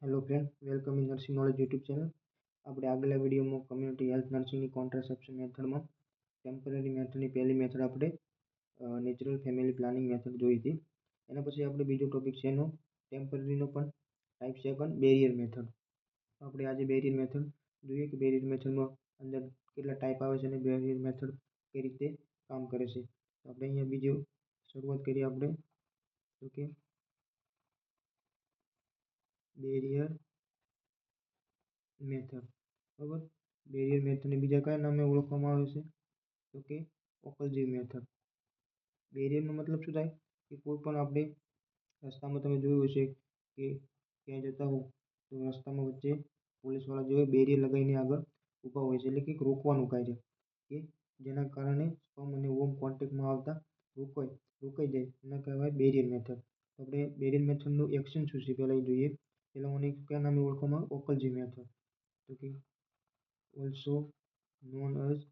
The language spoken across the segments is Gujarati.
Hello friend, welcome in nursing knowledge YouTube channel. આપણે આગલા વિડીયોમાં કમ્યુનિટી હેલ્થ નર્સિંગની કોન્ટ્રાસેપ્શન મેથડમાં ટેમ્પરરી મેથડની પહેલી મેથડ આપણે નેચરલ ફેમિલી પ્લાનિંગ મેથડ જોઈ હતી. એના પછી આપણે બીજો ટોપિક છે એનો ટેમ્પરરીનો પણ ટાઈપ સેકન્ડ બેરિયર મેથડ. આપણે આજે બેરિયર મેથડ જોઈએ કે બેરિયર મેથડમાં અંદર કેટલા ટાઈપ આવે છે અને બેરિયર મેથડ કઈ રીતે કામ કરે છે. આપણે અહીંયા બીજો શરૂઆત કરીએ આપણે તો કે બેરિયર મેથડ. બરાબર, બેરિયર મેથડને બીજા કયા નામે ઓળખવામાં આવે છે તો કે ઓકલજી મેથડ. બેરિયરનો મતલબ શું થાય કે કોઈ પણ આપણે રસ્તામાં તમે જોયું હશે કે ક્યાંય જતા હો તો રસ્તામાં વચ્ચે પોલીસવાળા જોડે બેરિયર લગાવીને આગળ ઊભા હોય છે, એટલે કે રોકવાનું કાર્ય કે જેના કારણે સ્પર્મ અને ઓવમ કોન્ટેક્ટમાં આવતા રોકાઈ જાય એના કહેવાય બેરિયર મેથડ. તો આપણે બેરિયર મેથડનું એક્શન શું છે પહેલાં એ જોઈએ. પહેલાં મને કયા નામે ઓળખવામાં આવે ઓકલજી મેથડ, તો કે ઓલ્સો નોન એઝ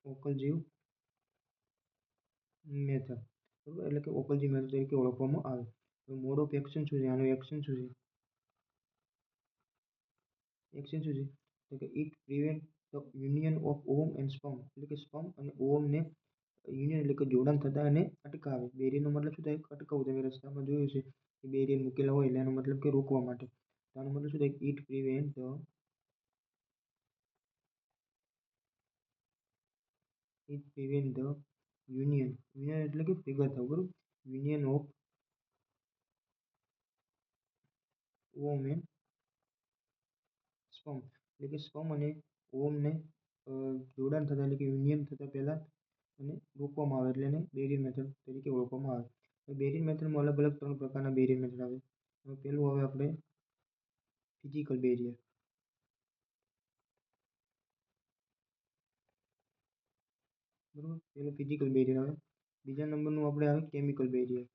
ઓકલજી મેથડ. બરાબર, એટલે કે ઓકલજી મેથડ તરીકે ઓળખવામાં આવે. તો મોડ ઓફ એક્શન શું છે, આનું એક્શન શું છે? એક્શન શું છે તો કે it prevent the union of ઓવમ and sperm, એટલે કે સ્પર્મ અને ઓવમને યુનિયન એટલે કે જોડાણ થતા એને અટકાવે. બેરિયરનો મતલબ શું થાય? અટકાવવું. તમે રસ્તામાં જોયું છે કે બેરિયર મૂકેલા હોય એટલે એનો મતલબ કે રોકવા માટે. તો આનો મતલબ શું થાય? ઇટ પ્રિવેન્ટ ધ યુનિયન એટલે કે ભેગા થવું. બરાબર, યુનિયન ઓફ ઓવમ એન્ડ સ્પર્મ, એટલે કે સ્પર્મ અને ઓવમને જોડાણ થતા એટલે કે યુનિયન થતા પહેલા અને રોકવામાં આવે એટલે એને બેરિયર મેથડ તરીકે ઓળખવામાં આવે. બેરિયર મેથડમાં અલગ અલગ 3 પ્રકારના બેરિયર મેથડ આવે. પહેલું આવે આપણે ફિઝિકલ બેરિયર. બરાબર, પહેલું ફિઝિકલ બેરિયર આવે. બીજા નંબરનું આપણે આવે કેમિકલ બેરિયર.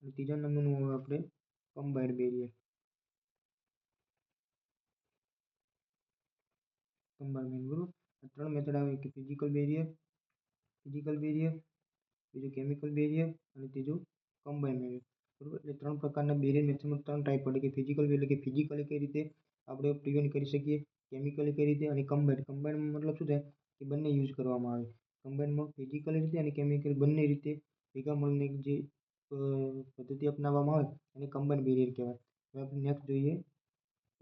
અને ત્રીજા નંબરનું આવે આપણે કમ્બાઇન્ડ બેરિયર. બરાબર, આ 3 મેથડ આવે કે ફિઝિકલ બેરિયર, બીજું કેમિકલ બેરિયર અને ત્રીજું કમ્બાઇન્ડ બેરિયર. બરાબર, એટલે 3 પ્રકારના બેરિયર મેથડમાં 3 ટાઈપ પડે કે ફિઝિકલ એટલે કે ફિઝિકલી કઈ રીતે આપણે પ્રિવેન્ટ કરી શકીએ, કેમિકલી કઈ રીતે અને કમ્બાઇન્ડ મતલબ શું થાય કે બંને યુઝ કરવામાં આવે. કમ્બાઇન્ડમાં ફિઝિકલ રીતે અને કેમિકલ બંને રીતે ભેગા મળીને જે પદ્ધતિ અપનાવવામાં આવે એને કમ્બાઇન્ડ બેરિયર કહેવાય. હવે આપણે નેક્સ્ટ જોઈએ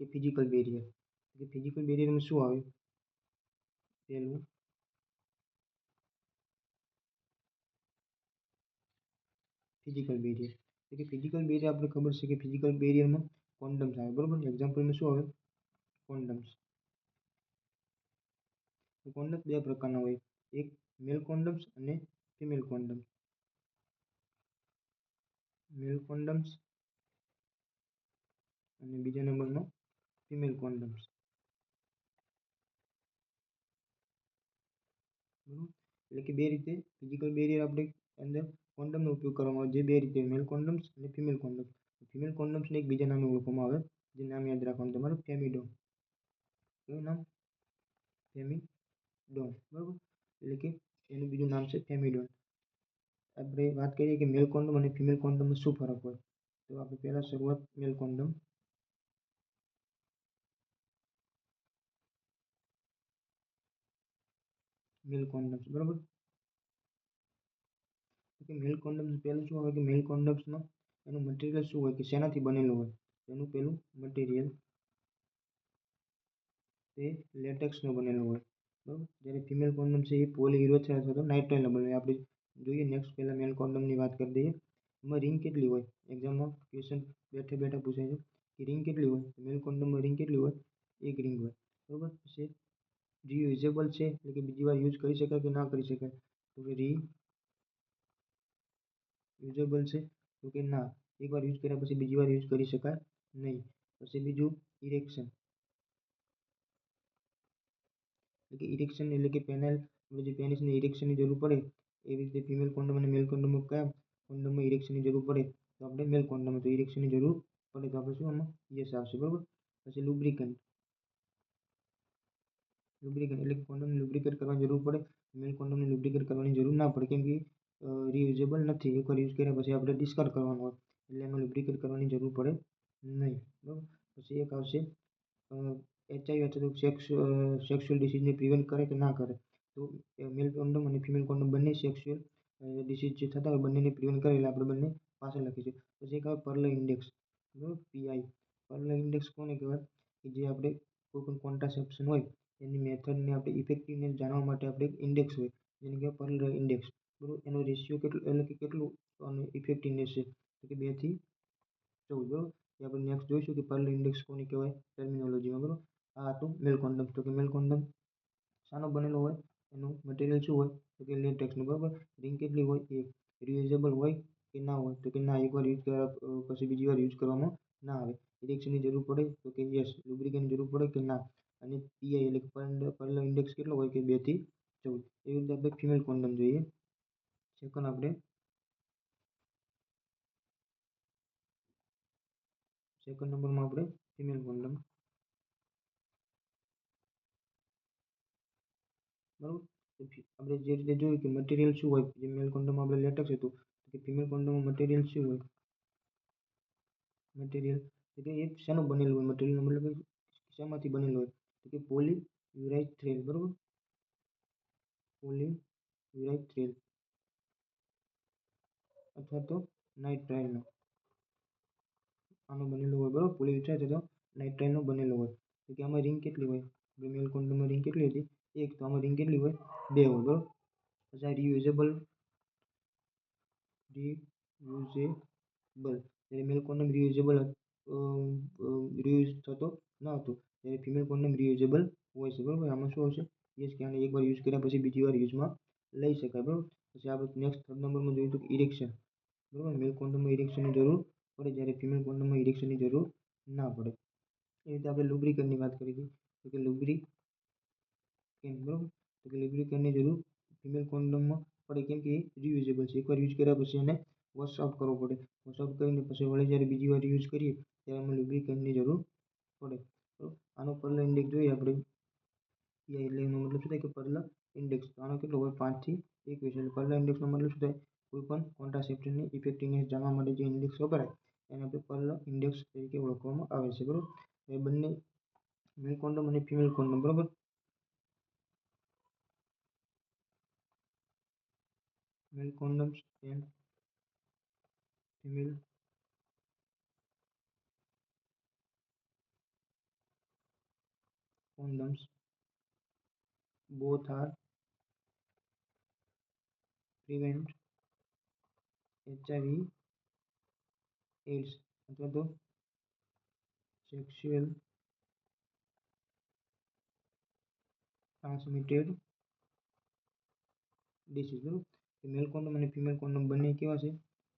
કે ફિઝિકલ બેરિયર. ફિઝિકલ બેરિયરમાં શું આવે? પહેલું ફિઝિકલ બેરિયર. એટલે કે ફિઝિકલ બેરિયર આપણે ખબર છે કે ફિઝિકલ બેરિયરમાં કોન્ડમ્સ આવે. બરાબર, એક્ઝામ્પલમાં શું આવે? કોન્ડમ્સ. કોન્ડમ્સ 2 પ્રકારના હોય, એક મેલ કોન્ડમ્સ અને ફિમેલ કોન્ડમ્સ. મેલ કોન્ડમ્સ અને બીજા નંબરમાં ફિમેલ કોન્ડમ્સ. બરાબર, એટલે કે બે રીતે ફિઝિકલ બેરિયર આપણે અંદર કોન્ડમનો ઉપયોગ કરવામાં આવે. જે બે રીતે મેલ કોન્ડમ્સ અને ફિમેલ કોન્ડમ્સ. ફિમેલ કોન્ડમ્સને એક બીજા નામે ઓળખવામાં આવે, જે નામ યાદ રાખવાનું તમારું ફેમિડોન. કેવું નામ? ફેમિડોન. બરાબર, એટલે કે એનું બીજું નામ છે ફેમિડોન. આપણે વાત કરીએ કે મેલ કોન્ડમ અને ફિમેલ કોન્ડમમાં શું ફરક હોય, તો આપણે પહેલા શરૂઆત મેલ કોન્ડમ. મેલ કોન્ડમ્સ. બરાબર, મેલ કોન્ડમ્સ પહેલું શું હોય કે મેલ કોન્ડમ્સમાં એનું મટીરિયલ શું હોય કે શેનાથી બનેલું હોય? એનું પહેલું મટીરિયલ એ લેટેક્સનો બનેલો હોય. બરાબર, જ્યારે ફિમેલ કોન્ડમ છે એ પોલીયુરેથેન અથવા તો નાઇટ્રાઇલનો બનેલો. આપણે જોઈએ નેક્સ્ટ પહેલાં મેલ કોન્ડમની વાત કરી દઈએ. એમાં રિંગ કેટલી હોય? એક્ઝામમાં ક્વેશ્ચન બેઠા પૂછાય છે કે રિંગ કેટલી હોય? મેલ કોન્ડમમાં રિંગ કેટલી હોય? 1 રિંગ હોય. બરાબર, પછી રીયુઝેબલ છે એટલે કે બીજી વાર યુઝ કરી શકાય કે ના કરી શકાય? તો કે રીયુઝેબલ છે તો કે ના, એકવાર યુઝ કર્યા પછી બીજી વાર યુઝ કરી શકાય નહીં. પછી બીજું ઇરેક્શન. એટલે કે ઇરેક્શન એટલે કે પેનલ જે પેનિસને ઇરેક્શનની જરૂર પડે એવી રીતે ફિમેલ કોન્ડમ અને મેલ કોન્ડમમાં કયા કોન્ડમમાં ઇરેક્શનની જરૂર પડે? તો આપણે મેલ કોન્ડમમાં તો ઇરેક્શનની જરૂર પડે તો આપણે શું આમાં યસ આવશે. બરાબર, પછી લુબ્રિકન્ટ એટલે કે કોન્ડમ લુબ્રિકેટ કરવાની જરૂર પડે મેલ કોન્ડોમને લુબ્રિકેટ કરવાની જરૂર ના પડે, કેમ કે રિયુઝેબલ નથી. એકવાર યુઝ કર્યા પછી આપણે ડિસ્કાર્ડ કરવાનું હોય, એટલે એમાં લુબ્રિકેટ કરવાની જરૂર પડે નહીં. બરાબર. પછી એક આવશે એચઆઈવી અથવા તો સેક્સ્યુઅલ ડિસીઝને પ્રિવેન્ટ કરે કે ના કરે. તો મેલ કોન્ડોમ અને ફિમેલ કોન્ડોમ બંને સેક્સ્યુઅલ ડિસીઝ જે થતા હોય બંનેને પ્રિવેન્ટ કરે, એટલે આપણે બંને પાછળ લખીશું. પછી એક આવે પર્લ ઇન્ડેક્સ, બરાબર, પીઆઈ. પર્લ ઇન્ડેક્સ કોને કહેવાય? કે જે આપણે કોઈ પણ કોન્ટ્રાસેપ્શન હોય એની મેથડને આપણે ઇફેક્ટિવનેસ જાણવા માટે આપણે એક ઇન્ડેક્સ હોય, જેને કહેવાય પર્લ ઇન્ડેક્સ. બરાબર. એનો રેશિયો કેટલો, એટલે કે કેટલું અને ઇફેક્ટિવનેસ છે, તો કે 2 થી 14. બરાબર. એ આપણે નેક્સ્ટ જોઈશું કે પર્લ ઇન્ડેક્સ કોને કહેવાય ટર્મિનોલોજીમાં. બરાબર. આ હતું મેલ કોન્ડમ. તો કે મેલ કોન્ડમ શાનો બનેલો હોય, એનું મટીરિયલ શું હોય, તો કે લેટેક્સનું. બરાબર. રિંગ કેટલી હોય, એક. રિયુઝેબલ હોય કે ના હોય, તો કે ના, એકવાર યુઝ કર્યા પછી બીજી વાર યુઝ કરવામાં ના આવે. ઇરેક્શનની જરૂર પડે, તો કે યસ. લુબ્રિકેટની જરૂર પડે કે ના. અને પીઆઈ એટલે પર્લ ઇન્ડેક્સ કેટલો હોય, કે 2 થી 14. એવી રીતે આપણે ફિમેલ કોન્ડમ જોઈએ. સેકન્ડ આપણે સેકન્ડ નંબરમાં આપણે ફિમેલ કોન્ડમ. બરાબર. આપણે જે રીતે જોયું કે મટીરિયલ શું હોય, જે મેલ કોન્ડોમમાં આપણે લેટેક્સ હતું, તો કે ફિમેલ કોન્ડોમમાં મટીરિયલ શું હોય, મટીરિયલ તો કે એ શેનું બનેલું હોય, મટીરિયલનો મતલબ કે શેમાંથી બનેલું હોય, તો કે પોલીયુરાથ્રેલ. બરાબર. પોલીયુરાથ્રેલ અથવા તો નાઇટ્રાઇલનો આનો બનેલો હોય. બરાબર. પોલીયુરાથ્રેલ અથવા નાઇટ્રાઇલનો બનેલો હોય. તો કે આમાં રિંગ કેટલી હોય, મેલ કોન્ડોમમાં રિંગ કેટલી હતી, એક. તો આમાં રિંગ કેટલી હોય, 2 હોય. બરાબર. પછી આ રિયુઝેબલ, જ્યારે મેલ કોન્ડોમ રિયુઝ થતો ન હતો, જ્યારે ફિમેલ કોન્ડોમ રિયુઝેબલ હોય છે. બરાબર. આમાં શું આવશે, યસ, કે આને એકવાર યુઝ કર્યા પછી બીજી વાર યુઝમાં લઈ શકાય. બરાબર. પછી આપણે નેક્સ્ટ થર્ડ નંબરમાં જોયું તો ઇરેક્શન. બરાબર. મેલ કોન્ડોમમાં ઇરેક્શનની જરૂર પડે, જ્યારે ફિમેલ કોન્ડોમમાં ઇરેક્શનની જરૂર ના પડે. એ રીતે આપણે લુબ્રિકન્ટની વાત કરી હતી, તો કે લુબ્રિકેન્ટ. બરાબર. તો કે લુબ્રિકન્ટની જરૂર ફિમેલ કોન્ડોમમાં પડે, કેમ કે એ રિયુઝેબલ છે. એકવાર યુઝ કર્યા પછી એને વોશ આઉટ કરવો પડે. વોશ આઉટ કરીને પછી વળી જ્યારે બીજી વાર યુઝ કરીએ ત્યારે એમાં લુબ્રિકન્ટની જરૂર પડે. બરાબર. આનો પર્લ ઇન્ડેક્સ જોઈએ આપણે. પીઆઈ એટલે એનો મતલબ શું થાય, કે પર્લ ઇન્ડેક્સ. તો આનો કેટલો હોય, 5 થી 21. એટલે પર્લ ઇન્ડેક્સનો મતલબ શું થાય, કોઈ પણ કોન્ટ્રાસેપ્શનની ઇફેક્ટિવનેસ જાણવા માટે જે ઇન્ડેક્સ વપરાય એને આપણે પર્લ ઇન્ડેક્સ તરીકે ઓળખવામાં આવે છે. બરાબર. એ બંને મેલ કોન્ડોમ અને ફિમેલ કોન્ડોમ. બરાબર. Male condoms and female condoms both are prevent HIV AIDS અથવા તો સેક્સ્યુઅલ ટ્રાન્સમિટેડ ડિસીઝ. બરાબર. મેલ કોન્ડોમ અને ફિમેલ કોન્ડોમ બંને કેવા છે,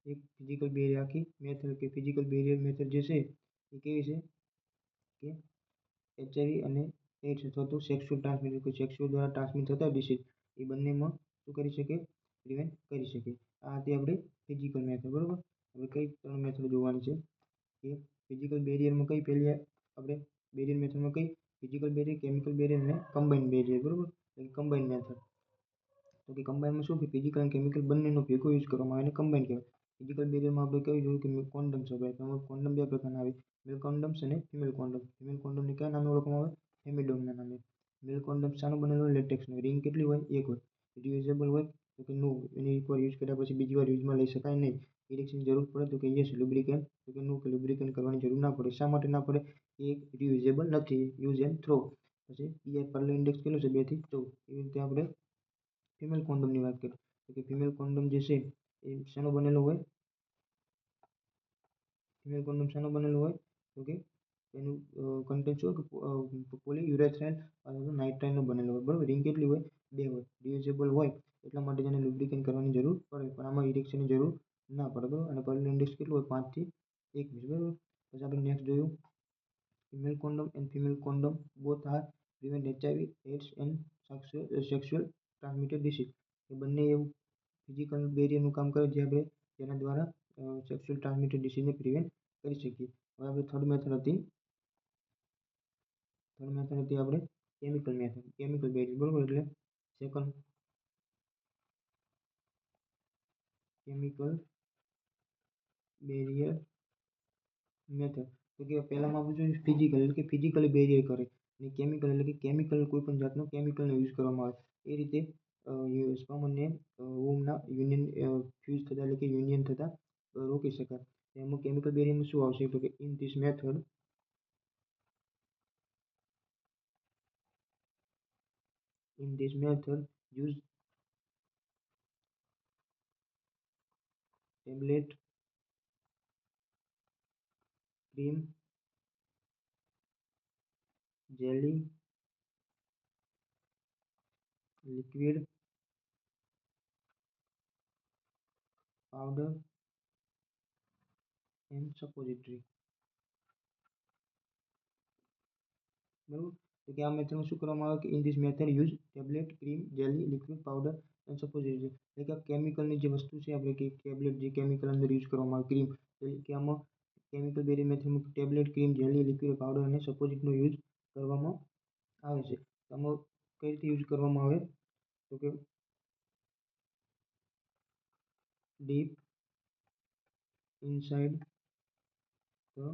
એક ફિઝિકલ બેરિયર, આખી મેથડ કે ફિઝિકલ બેરિયર મેથડ જે છે એ કેવી છે, કે એચઆઈવી અને એડ્સ અથવા તો સેક્સ્યુઅલ ટ્રાન્સમિટેડ, કે સેક્સ્યુઅલ દ્વારા ટ્રાન્સમિટ થતા ડિસીઝ, એ બંનેમાં શું કરી શકે, પ્રિવેન્ટ કરી શકે. આ હતી આપણે ફિઝિકલ મેથડ. બરાબર. હવે કઈ 3 મેથડ જોવાની છે, કે ફિઝિકલ બેરિયરમાં કઈ પહેલી આપણે બેરિયર મેથડમાં કઈ, ફિઝિકલ બેરિયર, કેમિકલ બેરિયર અને કમ્બાઇન્ડ બેરિયર. બરાબર. એટલે કમ્બાઇન્ડ મેથડ. તો કે કમ્બાઇનમાં શું, કે ફિઝિકલ અને કેમિકલ બંનેનો ભેગો યુઝ કરવામાં આવે અને કમ્બાઇન કહેવાય. ફિઝિકલ બેરિયરમાં આપણે કઈ જોયું, કે કોન્ડમ્સ વપરાય. તો કોન્ડમ 2 પ્રકારના આવે, મેલ કોન્ડમ્સ અને ફિમેલ કોન્ડમ. ફિમેલ કોન્ડમને કયા નામે ઓળખવામાં આવે, ફેમિડોમના નામે. મેલ કોન્ડમ શાનો બનેલો હોય, લેટેક્સનો. રિંગ કેટલી હોય, એક હોય. રિયુઝેબલ હોય, તો કે નો. એને એકવાર યુઝ કર્યા પછી બીજી વાર યુઝમાં લઈ શકાય નહીં. ઇરેક્શનની જરૂર પડે, તો કે યસ. લુબ્રિકેન્ટ, તો કે નો, કે લુબ્રિકેન્ટ કરવાની જરૂર ના પડે. શા માટે ના પડે, એ રિયુઝેબલ નથી, યુઝ એન્ડ થ્રો. પછી પીઆઈ પર્લ ઇન્ડેક્સ કેટલું છે, 2 થી 14. એવી રીતે આપણે ફિમેલ કોન્ડોમની વાત કરીએ, તો કે ફિમેલ કોન્ડોમ જે છે એ શાનો બનેલો હોય, ફિમેલ કોન્ડોમ શાનો બનેલો હોય, તો કે એનું કન્ટેન્ટ શું, કે પોલીયુરેથ્રાઇલ અથવા તો નાઇટ્રાઇલનો બનેલો હોય. બરાબર. રિંગ કેટલી હોય, 2 હોય. રિયુઝેબલ હોય એટલા માટે તેને લુબ્રિકેન્ટ કરવાની જરૂર પડે, પણ આમાં ઇરેક્શનની જરૂર ના પડે. બરાબર. અને પર્લ ઇન્ડેક્સ કેટલું હોય, 5 થી 21. બરાબર. પછી આપણે નેક્સ્ટ જોયું, female condom and female condom both are prevent HIV AIDS and sexual transmitted disease. એ બંને એવું ફિઝિકલ બેરિયરનું કામ કરે છે, આપણે જેના દ્વારા સેક્સ્યુઅલ ટ્રાન્સમિટેડ ડિસીઝને પ્રિવેન્ટ કરી શકીએ. હવે આપણે થર્ડ મેથડ હતી આપણે કેમિકલ મેથડ, કેમિકલ બેરિયર. બરાબર. એટલે સેકન્ડ કેમિકલ બેરિયર મેથડ. તો કે પહેલામાં આપણે જોઈએ ફિઝિકલ એટલે કે ફિઝિકલી બેરિયર કરે, અને કેમિકલ એટલે કે કેમિકલ કોઈ પણ જાતનો કેમિકલનો યુઝ કરવામાં આવે એ રીતે સ્પર્મ અને ઓવમના યુનિયન ફ્યુઝ થતા એટલે કે યુનિયન થતા રોકી શકાય. એમાં કેમિકલ બેરિયરમાં શું આવશે તો કે in this method use tablet cream jelly liquid powder and suppository. બરોબર. તો કે આ મેથડમાં શું કરવામાં આવે કે in this method use tablet cream jelly liquid powder and suppository. એટલે કે કેમિકલની જે વસ્તુ છે આપણે કે ટેબ્લેટ જે કેમિકલ અંદર યુઝ કરવામાં આવે ક્રીમ એટલે કે આમાં કેમિકલ બેરિયર મેથડમાં tablet cream jelly liquid powder અને સપોઝિટનો યુઝ કરવામાં આવે છે. આમાં કઈ રીતે યુઝ કરવામાં આવે તો કે ડીપ ઇનસાઇડ ધ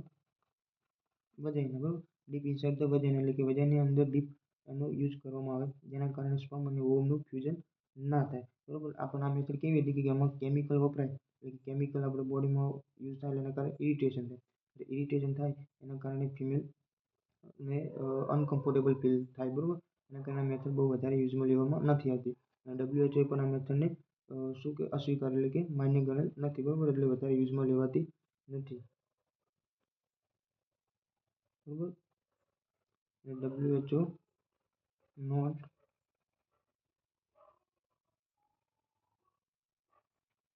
વજાઇના. બરોબર. ડીપ ઇનસાઇડ ધ વજાઇના એટલે કે વજાઇની અંદર ડીપ એનો યુઝ કરવામાં આવે જેના કારણે સ્પર્મ અને ઓવમનું ફ્યુઝન ના થાય. બરોબર. આપણને આ મેથડ કેવી હતી કે આમાં કેમિકલ વપરાય એટલે કે કેમિકલ આપણે બોડીમાં યુઝ થાય એના કારણે ઇરિટેશન થાય. ઇરિટેશન થાય એના કારણે ફિમેલ ને અનકમ્ફર્ટેબલ ફીલ થાય. બરોબર. એના કારણે આ મેથડ બહુ વધારે યુઝમાં લેવામાં નથી આવતી, અને WHO પણ આ મેથડને શું કે અસ્વીકાર એટલે કે માન્ય ગણેલ નથી. બરોબર. એટલે વધારે યુઝમાં લેવાતી નથી. બરોબર. WHO not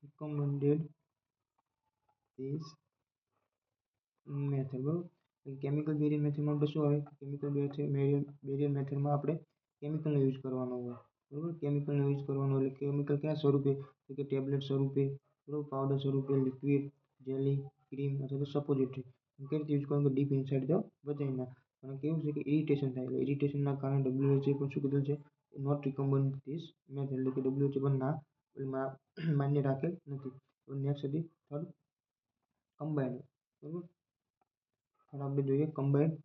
recommended this method. બરોબર. કેમિકલ બેરિયર મેથડમાં આપણે શું આવે કેમિકલ બેરિયર મેથડમાં આપણે કેમિકલનો યુઝ કરવાનો હોય. બરોબર. કેમિકલનો યુઝ કરવાનો એટલે કેમિકલ કયા સ્વરૂપે તો કે ટેબ્લેટ સ્વરૂપે, બરોબર, પાવડર સ્વરૂપે, લિક્વિડ, જેલી, ક્રીમ અથવા તો સપોઝિટરી. કઈ રીતે યુઝ કરવાનું ડીપ ઇનસાઇડ ધ વજાઇના. અને કેવું છે કે ઇરિટેશન થાય એટલે ઇરિટેશનના કારણે WHO પણ શું કીધું છે નોટ રિકમેન્ડ ધીસ મેથડ એટલે કે WHO પણ ના માન્ય રાખેલ નથી. નેક્સ્ટ હતી થર્ડ કમ્બાઈન્ડ. બરોબર. હવે આપણે જોઈએ combined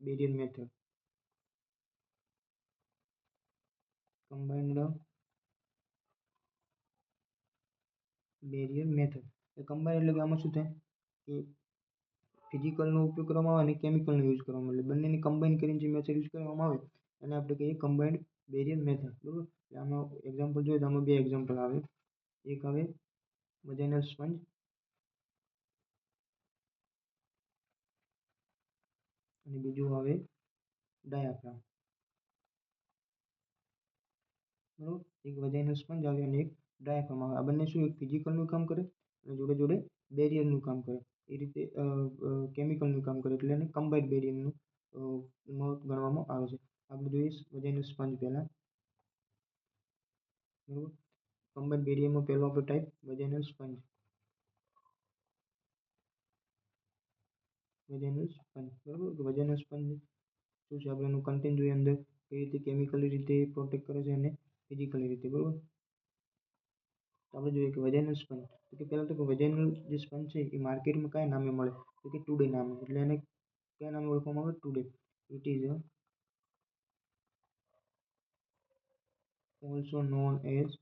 barrier method. Combined barrier method એ કમ્બાઈન એટલે કે આમાં શું થાય કે ફિઝિકલનો ઉપયોગ કરવામાં આવે અને કેમિકલનો યુઝ કરવામાં આવે એટલે બંનેને કમ્બાઈન કરીને જે મેથડ યુઝ કરવામાં આવે એને આપણે કહીએ કમ્બાઈન્ડ બેરિયર મેથડ. બરોબર. આમાં એક્ઝામ્પલ જોઈએ તો આમાં બે એક્ઝામ્પલ આવે. એક આવે વજાઇનલ સ્પંજ અને બીજું આવે ડાયાફ્રામ. બરોબર. એક વજાઇનલ સ્પંજ આવે અને એક ડાયાફ્રામ આવે. આ બંને શું એક ફિઝિકલનું કામ કરે અને જોડે જોડે બેરિયરનું કામ કરે. એ રીતે કેમિકલનું કામ કરે એટલે એને કમ્બાઇન્ડ બેરિયરનું ગણવામાં આવે છે. આપણે જોઈએ વજાઇનલ સ્પંજ પહેલા. બરોબર. કમ્બાઇન્ડ બેરિયરમાં પહેલો આપણો type vaginal sponge. Vaginal sponge. બરોબર. વજાઇનલ સ્પંજ શું છે આપણે એનું કન્ટેન્ટ જોઈએ અંદર કઈ રીતે કેમિકલી રીતે પ્રોટેક્ટ કરે છે અને ફિઝિકલી રીતે. બરોબર. તો આપણે જોઈએ કે વજાઇનલ સ્પંજ તો કે પહેલાં તો વજાઇનલ જે સ્પંજ છે એ માર્કેટમાં કયા નામે મળે તો કે ટુડે નામે. એટલે એને કયા નામે ઓળખવામાં આવે today. It is also known as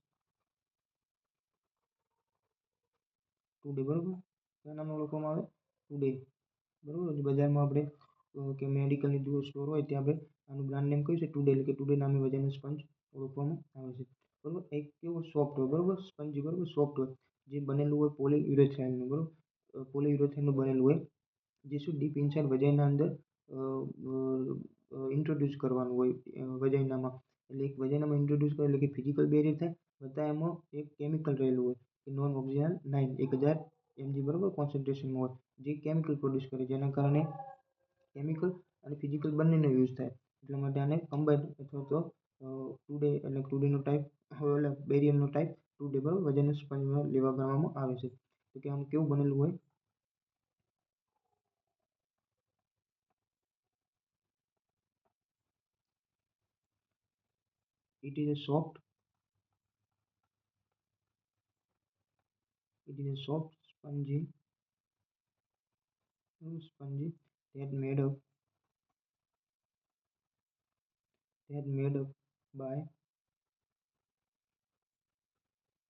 today. બરોબર. કયા નામે ઓળખવામાં આવે ટુડે. બરોબર. બજારમાં આપણે કે મેડિકલની જો સ્ટોર હોય ત્યાં આપણે આનું બ્રાન્ડ નેમ કયું છે ટુડે એટલે કે ટુડે નામે વજાઇનલ સ્પંજ ઓળખવામાં આવે છે. બરોબર. એક કેવું સોફ્ટ હોય. બરોબર. સ્પંજ બરોબર સોફ્ટ હોય જે બનેલું હોય પોલીયુરેથાઇનનું. બરોબર. પોલીયુરેથાઇનનું બનેલું હોય જે શું ડીપ ઇનસાઇડ વજાઇના અંદર ઇન્ટ્રોડ્યુસ કરવાનું હોય વજાઇનામાં. એટલે એક વજાઇનામાં ઇન્ટ્રોડ્યુસ કરે એટલે કે ફિઝિકલ બેરિયર થાય બધા એમાં એક કેમિકલ રહેલું હોય કે નોન ઓક્સિજન 1000 mg બરોબર કોન્સન્ટ્રેશનમાં હોય જે કેમિકલ પ્રોડ્યુસ કરે જેના કારણે કેમિકલ અને ફિઝિકલ બંનેનો યુઝ થાય. એટલા માટે આને કમ્બાઇન્ડ અથવા તો ટુડે એટલે ટુડેનો ટાઈપ એટલે બેરિયરનો ટાઈપ ટુડે. બરોબર. વજાઇનલ સ્પંજમાં લેવા ગણવામાં આવે છે. તો કે આમ કેવું બનેલું હોય it is a soft It is a soft, spongy that made up by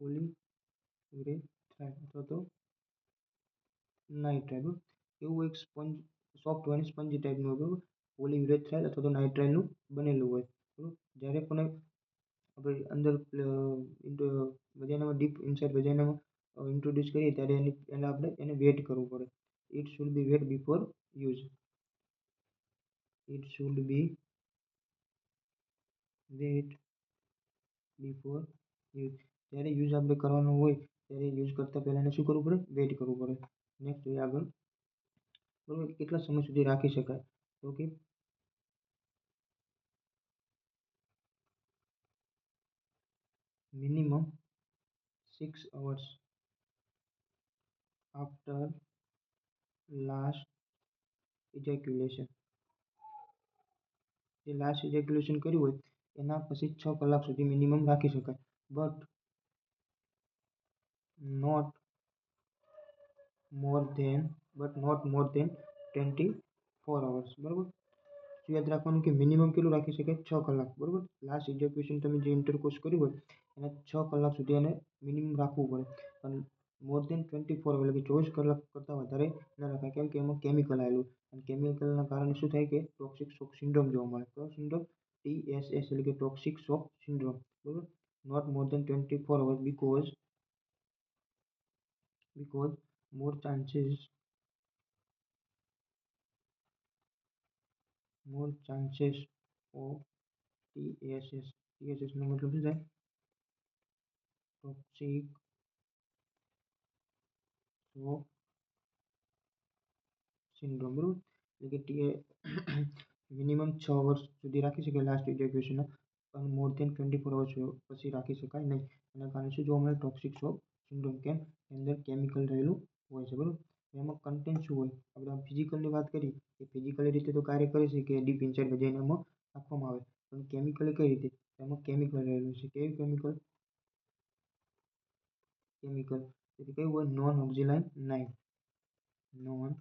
polyurethane અથવા તો નાઇટ્રાઇલ. એવું એક સ્પંજ સોફ્ટ હોય સ્પંજી ટાઈપનું હોય બરાબર, પોલીયુરેથ્રાઇલ અથવા તો નાઇટ્રાઇલનું બનેલું હોય બરાબર. જ્યારે પણ આપણે અંદર વજાઇનામાં ડીપ ઇનસાઇડ વજાઇનામાં ઇન્ટ્રોડ્યુસ કરીએ ત્યારે એને આપણે એને વેટ કરવું પડે. It should be wet before use. It should be wet before use. જ્યારે યુઝ આપણે કરવાનો હોય ત્યારે યુઝ કરતાં પહેલાં એને શું કરવું પડે? વેટ કરવું પડે. નેક્સ્ટ જોઈએ આગળ બરાબર. કેટલા સમય સુધી રાખી શકાય? તો કે મિનિમમ 6 hours આફ્ટર લાસ્ટ ઇજેક્યુલેશન. જે લાસ્ટ ઇજેક્યુલેશન કર્યું હોય એના પછી 6 કલાક સુધી મિનિમમ રાખી શકાય. But not not more than 24 hours બરાબર. શું યાદ રાખવાનું કે મિનિમમ કેટલું રાખી શકાય? 6 કલાક બરાબર. લાસ્ટ ઇજેક્યુલેશન તમે જે ઇન્ટરકોર્સ કર્યું હોય એના 6 કલાક સુધી એને મિનિમમ રાખવું પડે. અને મોર ધેન 24 એટલે કે 24 કલાક કરતાં વધારે ન રખાય. કેમ કે એમાં કેમિકલ આવેલું અને કેમિકલના કારણે શું થાય કે ટોક્સિક શોક સિન્ડ્રોમ જોવા મળે. કયો સિન્ડ્રોમ? TSS એટલે કે ટોક્સિક શોક સિન્ડ્રોમ બરાબર. Not more than 24 hours because more chances of TSS. TSS નો મતલબ શું થાય? ટોક્સિક શોક સિન્ડ્રોમ બરાબર. એટલે કે મિનિમમ 6 વર્ષ સુધી રાખી શકાય લાસ્ટ ઇજેક્યુલેશન, અને મોર ધેન 24 hours પછી રાખી શકાય નહીં. એના કારણે શું જોવા મળે? Toxic shock syndrome. કેમ? અંદર કેમિકલ રહેલું હોય છે બરાબર. એમાં કન્ટેન્ટ શું હોય? આપણે ફિઝિકલની વાત કરી કે ફિઝિકલી રીતે તો કાર્ય કરે છે કે ડીપ ઇનસાઇડ વજાઇનામાં રાખવામાં આવે, પણ કેમિકલી કઈ રીતે? એમાં કેમિકલ રહેલું છે. કેવું કેમિકલ? એટલે કયું હોય? નોન ઓક્ઝિલાઇન 9. નોન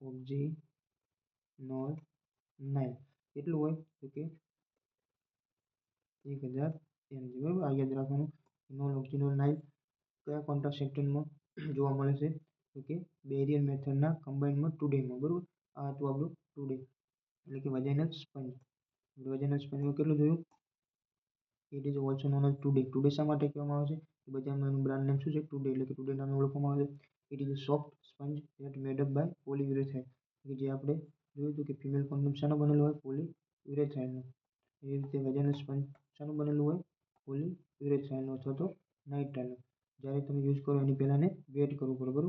ઓક્ઝિનોલ 9 કેટલું હોય? તો કે 1000 mg બરાબર. આ યાદ રાખવાનું. નોન ઓક્ઝિનોલ 9 કયા કોન્ટ્રાસેપ્શનમાં જોવા મળે છે? તો કે બેરિયર મેથડના કમ્બાઇનમાં ટુડેમાં બરાબર. આ હતું આપણું ટુડે એટલે કે વજાઇનલ સ્પંજ. વજાઇનલ સ્પંજમાં કેટલું જોયું? It is also known as today. Today શા માટે કહેવામાં આવે છે? બજારમાં એનું બ્રાન્ડ નેમ શું છે? ટુડે એટલે કે ટુડે નામે ઓળખવામાં આવે છે. It is a soft sponge that made up by polyurethane. જે આપણે જોયું હતું કે ફિમેલ કોન્ડોમ શાનો બનેલો હોય? પોલીયુરેથાઇનનો. એ રીતે વજાઇનલ સ્પંજ શાનું બનેલું હોય? પોલીયુરેથાઇનનો અથવા તો નાઇટ્રાઇલનો. જ્યારે તમે યુઝ કરો એની પહેલાં એને વેટ કરવું પડે બરાબર.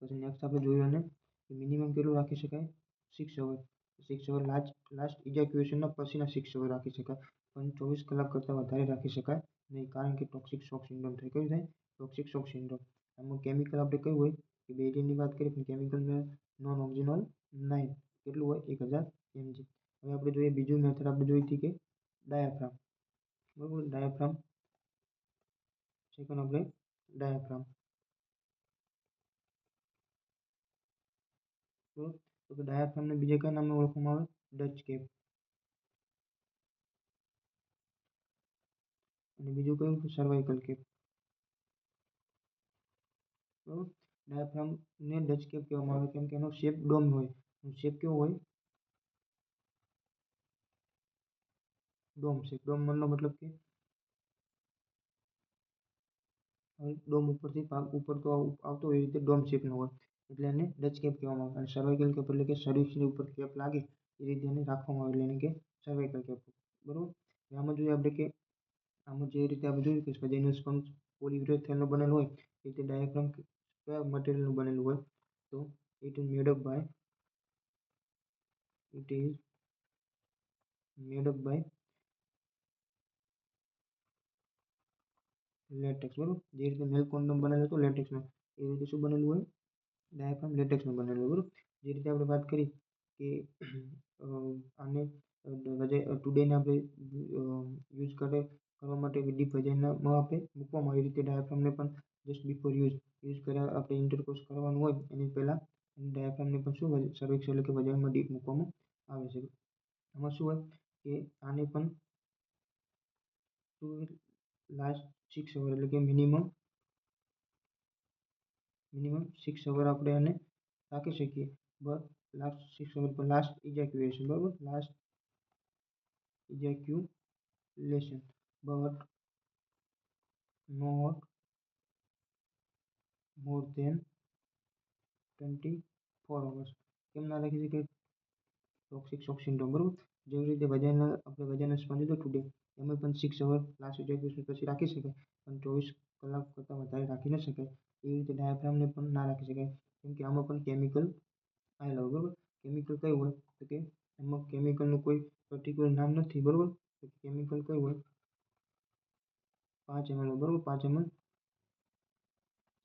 પછી નેક્સ્ટ આપણે જોયું એને કે મિનિમમ કેટલું રાખી શકાય? 6 અવર. 6 અવર લાસ્ટ ઇજેક્યુલેશનના પછીના 6 અવર રાખી શકાય, પણ 24 કલાક કરતાં વધારે રાખી શકાય નહીં. કારણ કે ટોક્સિક શોક સિન્ડ્રોમ થાય. કયું થાય? Toxic shock syndrome. આમાં કેમિકલ આપણે કયું હોય? કે બેરિયરની વાત કરીએ પણ કેમિકલ નોન ઓક્ઝિનોલ 9 કેટલું હોય? 1000 mg. હવે આપણે જોઈએ બીજું મેથડ આપણે જોઈ હતી કે ડાયાફ્રામ બરાબર. ડાયાફ્રામ સેકન્ડ આપણે ડાયાફ્રામ બરાબર. તો કે ડાયાફ્રામને બીજા કયા નામે ઓળખવામાં આવે? Dutch cap. અને બીજું કયું? સર્વાઇકલ કેપ બરાબર. ડાયાફ્રામને ડચ કેપ કહેવામાં આવે કેમ કે એનો શેપ ડોમ હોય. શેપ કેવો હોય? Dome shape. ડોમનો મતલબ કે ડોમ ઉપરથી ભાગ ઉપર તો આવતો હોય એ રીતે ડોમ શેપનો હોય એટલે એને ડચ કેપ કહેવામાં આવે. અને સર્વાઇકલ કેપ એટલે કે સર્વિક્સની ઉપર કેપ લાગે એ રીતે એને રાખવામાં આવે એટલે એને કે સર્વાઇકલ કેપ બરાબર. આમાં જોઈએ આપણે કે આમાં જે રીતે આપણે જોયું કે વજાઇનલ સ્પંજ પોલીયુરેથાઇનનો બનેલો હોય એ રીતે ડાયાફ્રામ કયા મટીરિયલનું બનેલું હોય? તો it is made up by latex બરાબર. જે રીતે મેલ કોન્ડોમ બનેલું હતું લેટેક્સનું એ રીતે શું બનેલું હોય? ડાયાફ્રામ લેટેક્સનું બનેલું હોય બરાબર. જે રીતે આપણે વાત કરી કે આને ટુડેને આપણે યુઝ કરવા માટે ડીપ વજાઇનામાં આપણે મૂકવામાં આવે. એ રીતે ડાયાફ્રામને પણ જસ્ટ બિફોર યુઝ કર્યા આપણે ઇન્ટરકોર્સ કરવાનું હોય એની પહેલાં ડાયાફ્રામને પણ શું સર્વિક્સ એટલે કે વજાઇનમાં ડીપ મૂકવામાં આવે છે. આમાં શું હોય કે આને પણ લાસ્ટ 6 અવર એટલે કે મિનિમમ 6 અવર આપણે આને રાખી શકીએ. બટ લાસ્ટ 6 અવર પર લાસ્ટ ઇજેક્યુએશન બરાબર, last ejaculation but not more than 24 hours. કેમ ના રાખી શકીએ? ટોક્સિક શોક સિન્ડ્રોમ બરાબર. જેવી રીતે વજાઇનલ આપણે વજાઇનલ સ્પોન્જ હતો ટુડે એમાં પણ 6 અવર લાસ્ટ ઇજેક્યુલેશન પછી રાખી શકાય, પણ 24 કલાક કરતાં વધારે રાખી ન શકાય. એવી રીતે ડાયાફ્રામને પણ ના રાખી શકાય, કેમ કે આમાં પણ કેમિકલ આવેલા હોય બરાબર. કેમિકલ કયું હોય તો કે એમાં કેમિકલનું કોઈ પર્ટિક્યુલર નામ નથી બરાબર. તો કેમિકલ કયું હોય 5 ml બરાબર. 5 ml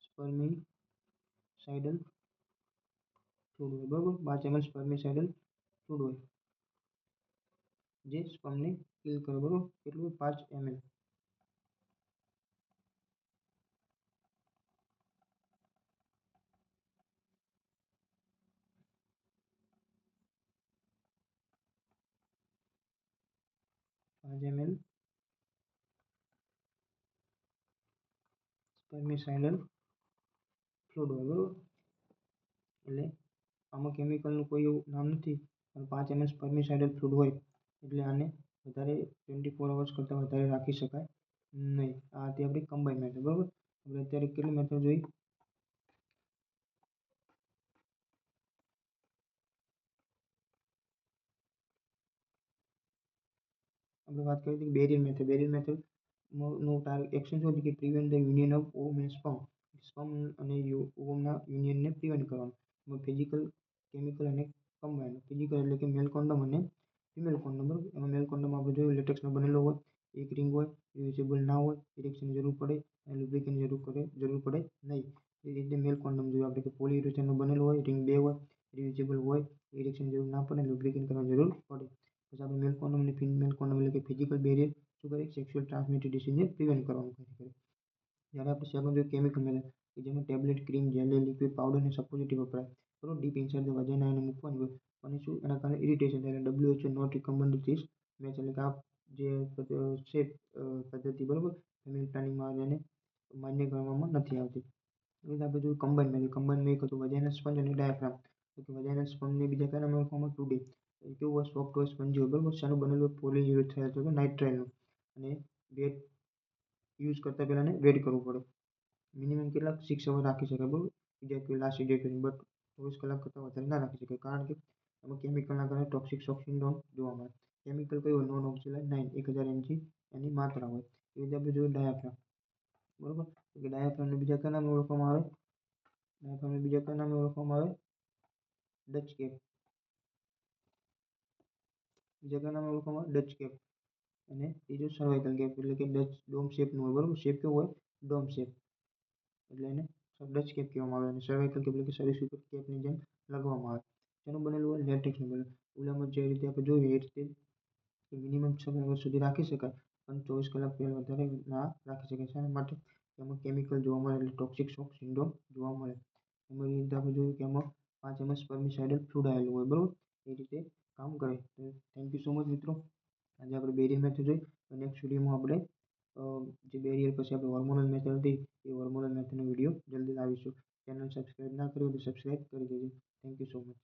સ્પર્મિસાઇડલ ફ્લુઇડ હોય બરાબર. 5 ml સ્પર્મિસાઇડલ ફ્લુઇડ હોય જે સ્પર્મને કિલ કરે બરાબર. કેટલું? 5 ml. 5 ml સ્પર્મિસાઇડલ ફ્લુઇડ હોય બરાબર. એટલે આમાં કેમિકલનું કોઈ એવું નામ નથી, પણ 5 ml સ્પર્મિસાઇડલ ફ્લુઇડ હોય એટલે આને વધારે 24 અવર્સ કરતાં વધારે રાખી શકાય નહીં. આ હતી આપણી કમ્બાઈન મેથડ બરાબર. આપણે અત્યારે કેટલી મેથડ જોઈ? આપણે વાત કરી હતી બેરિયર મેથડ. બેરિયર મેથડનું એક્શન શું હતી કે prevent the union of ઓવમ and sperm. Sperm અને ઓવમના યુનિયનને પ્રિવેન્ટ કરવાનું. એમાં ફિઝિકલ, કેમિકલ અને કમ્બાઈન. ફિઝિકલ એટલે કે મેલ કોન્ડમ અને ફિમેલ કોન્ડમ બરાબર. એમાં મેલ કોન્ડમ આપણે જોયું લેટેક્સનો બનેલો હોય, એક રિંગ હોય, રિયુઝેબલ ના હોય, ઇરેક્શનની જરૂર પડે અને લુબ્રિકેન્ટની જરૂર પડે નહીં. એ રીતે મેલ કોન્ડમ જોયું આપણે કે પોલીયુરેથેનનો બનેલો હોય, રિંગ 2 હોય, રિયુઝેબલ હોય, ઇરેક્શનની જરૂર ના પડે, લુબ્રિકેન્ટ કરવાની જરૂર પડે. પછી આપણે મેલ કોન્ડમ અને ફિમેલ કોન્ડમ એટલે કે ફિઝિકલ બેરિયર શું કરે? સેક્સ્યુઅલ ટ્રાન્સમિટેડ ડિસીઝને પ્રિવેન્ટ કરવાનું કાર્ય કરે. જ્યારે આપણે સેકન્ડ જોઈએ કેમિકલ મેથડ કે જેમાં tablet, cream, jelly, liquid, powder અને સપોઝિટિવ વપરાય બરાબર. ડીપ ઇનસાઇડ ધ વજાઇના એને મૂકવાની હોય અને શું એના કારણે ઇરિટેશન થાય. WHO not recommend this method એટલે કે આ જે છે પદ્ધતિ બરાબર ફેમિલી પ્લાનિંગમાં એને માન્ય કરવામાં નથી આવતી. એ રીતે આપણે જોયું કમ્બાઈન મેથડ. કમ્બાઈનમાં એક હતું વજાઇનલ સ્પંજ અને ડાયાફ્રામ. તો કે વજાઇનલ સ્પંજને બીજા કયા નામે ઓળખવામાં? ટુડે. એ કેવું હોય? સોફ્ટ હોય, સ્પંજી હોય બરાબર. શાનું બનેલું હોય? પોલીયુરેથેન એટલે કે નાઇટ્રાઇલનું. અને વેટ યુઝ કરતાં પહેલાં એને વેટ કરવું પડે. મિનિમમ કેટલાક 6 અવર રાખી શકાય બરાબર. લાસ્ટ ઇજેક્યુલેશન બટ 24 કલાક કરતાં વધારે ના રાખી શકાય, કારણ કે એમાં કેમિકલના કારણે ટોક્સિક શોક સિન્ડ્રોમ જોવા મળે. કેમિકલ કયું હોય? નોન ઓક્સિલાઇઝ 9 1000 mg એની માત્રા હોય. એ રીતે આપણે જોયું ડાયાફ્રામ બરાબર. કે ડાયાફ્રામને બીજા કયા નામે ઓળખવામાં આવે? ડાયાફ્રામને બીજા કયા નામે ઓળખવામાં આવે? Dutch cap. બીજા કયા નામે ઓળખવામાં આવે? Dutch cap. અને ત્રીજું સર્વાઇકલ કેપ એટલે કે ડચ ડોમ શેપનું હોય બરાબર. શેપ કેવો હોય? Dome shape. એટલે એને ડચ કેપ કહેવામાં આવે. અને સર્વાઇકલ કેપ એટલે કે શરીર ઉપર કેપની જેમ લગાવવામાં આવે. તેનું બનેલું હોય? લેટેક્સનું બનેલું. ઓલામાં જે રીતે આપણે જોયું એ રીતે મિનિમમ 6 અવર સુધી રાખી શકાય, પણ 24 કલાક પહેલાં વધારે ના રાખી શકાય. શાના માટે? એમાં કેમિકલ જોવા મળે એટલે ટોક્સિક શોક સિન્ડ્રોમ જોવા મળે. એમાં એ રીતે આપણે જોયું કે એમાં 5 ml સ્પર્મિસાઇડલ ફ્લુઇડ આવેલું હોય બરાબર. એ રીતે કામ કરે. તો થેન્ક યુ સો મચ મિત્રો. આજે આપણે બેરિયર મેથડ જોઈ. નેક્સ્ટ વિડીયોમાં આપણે જે બેરિયર પછી આપણે હોર્મોનલ મેથડ હતી એ હોર્મોનલ મેથડનો વિડીયો જલ્દી લાવીશું. ચેનલ સબસ્ક્રાઇબ ના કર્યું તો સબસ્ક્રાઇબ કરી દેજો. Thank you so much.